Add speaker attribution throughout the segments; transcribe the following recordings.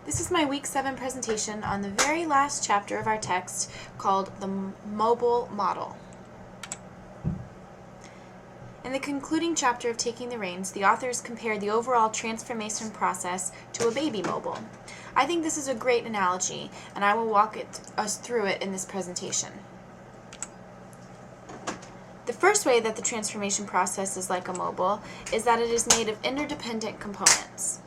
Speaker 1: This is my Week 7 presentation on the very last chapter of our text called the Mobile Model. In the concluding chapter of Taking the Reins, the authors compared the overall transformation process to a baby mobile. I think this is a great analogy, and I will walk us through it in this presentation. The first way that the transformation process is like a mobile is that it is made of interdependent components.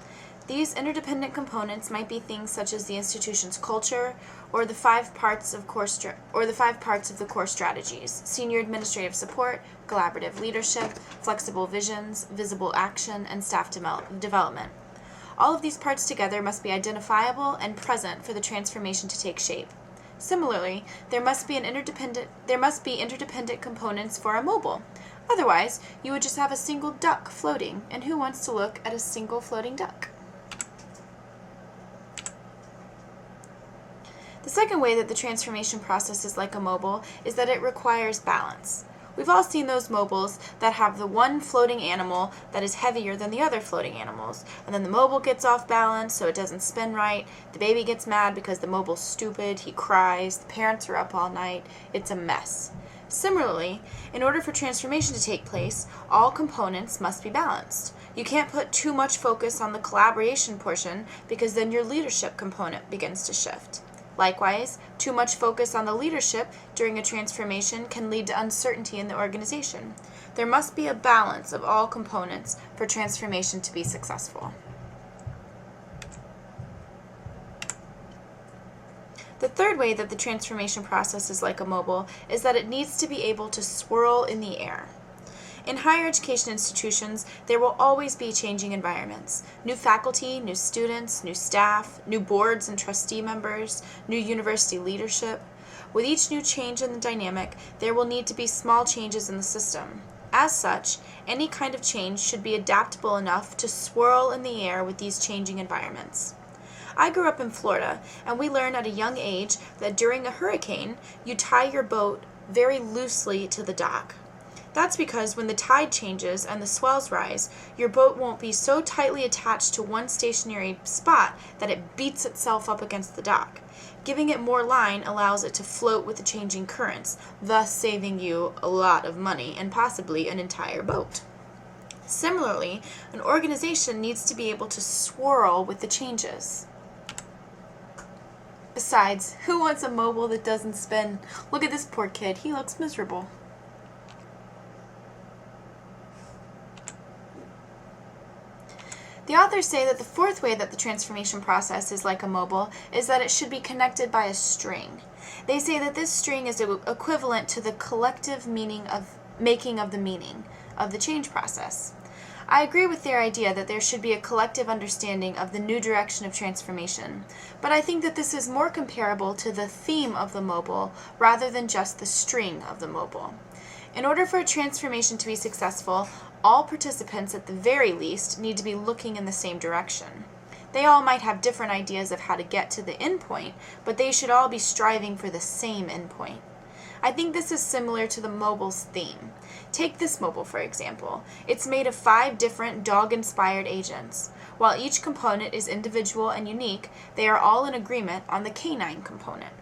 Speaker 1: These interdependent components might be things such as the institution's culture or the five parts of the core strategies: senior administrative support, collaborative leadership, flexible visions, visible action, and staff development. All of these parts together must be identifiable and present for the transformation to take shape. Similarly, there must be interdependent components for a mobile. Otherwise, you would just have a single duck floating, and who wants to look at a single floating duck? The second way that the transformation process is like a mobile is that it requires balance. We've all seen those mobiles that have the one floating animal that is heavier than the other floating animals, and then the mobile gets off balance so it doesn't spin right, the baby gets mad because the mobile's stupid, he cries, the parents are up all night, it's a mess. Similarly, in order for transformation to take place, all components must be balanced. You can't put too much focus on the collaboration portion because then your leadership component begins to shift. Likewise, too much focus on the leadership during a transformation can lead to uncertainty in the organization. There must be a balance of all components for transformation to be successful. The third way that the transformation process is like a mobile is that it needs to be able to swirl in the air. In higher education institutions, there will always be changing environments. New faculty, new students, new staff, new boards and trustee members, new university leadership. With each new change in the dynamic, there will need to be small changes in the system. As such, any kind of change should be adaptable enough to swirl in the air with these changing environments. I grew up in Florida, and we learned at a young age that during a hurricane, you tie your boat very loosely to the dock. That's because when the tide changes and the swells rise, your boat won't be so tightly attached to one stationary spot that it beats itself up against the dock. Giving it more line allows it to float with the changing currents, thus saving you a lot of money and possibly an entire boat. Similarly, an organization needs to be able to swirl with the changes. Besides, who wants a mobile that doesn't spin? Look at this poor kid, he looks miserable. The authors say that the fourth way that the transformation process is like a mobile is that it should be connected by a string. They say that this string is equivalent to the collective making of the meaning of the change process. I agree with their idea that there should be a collective understanding of the new direction of transformation, but I think that this is more comparable to the theme of the mobile rather than just the string of the mobile. In order for a transformation to be successful, all participants at the very least need to be looking in the same direction. They all might have different ideas of how to get to the endpoint, but they should all be striving for the same endpoint. I think this is similar to the mobile's theme. Take this mobile, for example. It's made of 5 different dog-inspired agents. While each component is individual and unique, they are all in agreement on the canine component.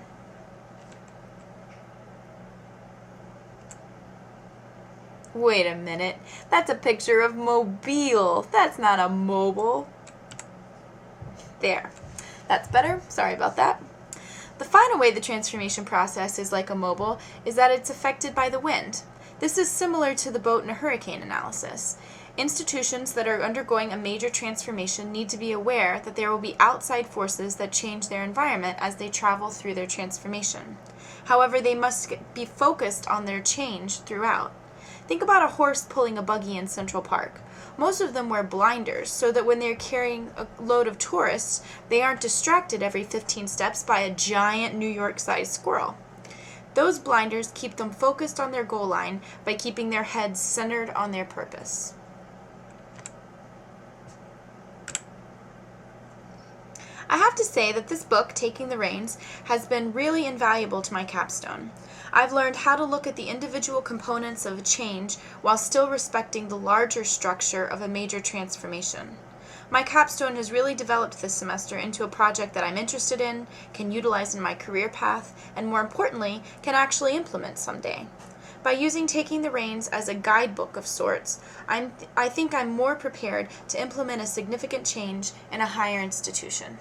Speaker 1: Wait a minute, that's a picture of Mobile. That's not a mobile. There. That's better. Sorry about that. The final way the transformation process is like a mobile is that it's affected by the wind. This is similar to the boat in a hurricane analysis. Institutions that are undergoing a major transformation need to be aware that there will be outside forces that change their environment as they travel through their transformation. However, they must be focused on their change throughout. Think about a horse pulling a buggy in Central Park. Most of them wear blinders so that when they're carrying a load of tourists, they aren't distracted every 15 steps by a giant New York-sized squirrel. Those blinders keep them focused on their goal line by keeping their heads centered on their purpose. I have to say that this book, Taking the Reins, has been really invaluable to my capstone. I've learned how to look at the individual components of a change while still respecting the larger structure of a major transformation. My capstone has really developed this semester into a project that I'm interested in, can utilize in my career path, and more importantly, can actually implement someday. By using Taking the Reins as a guidebook of sorts, I think I'm more prepared to implement a significant change in a higher institution.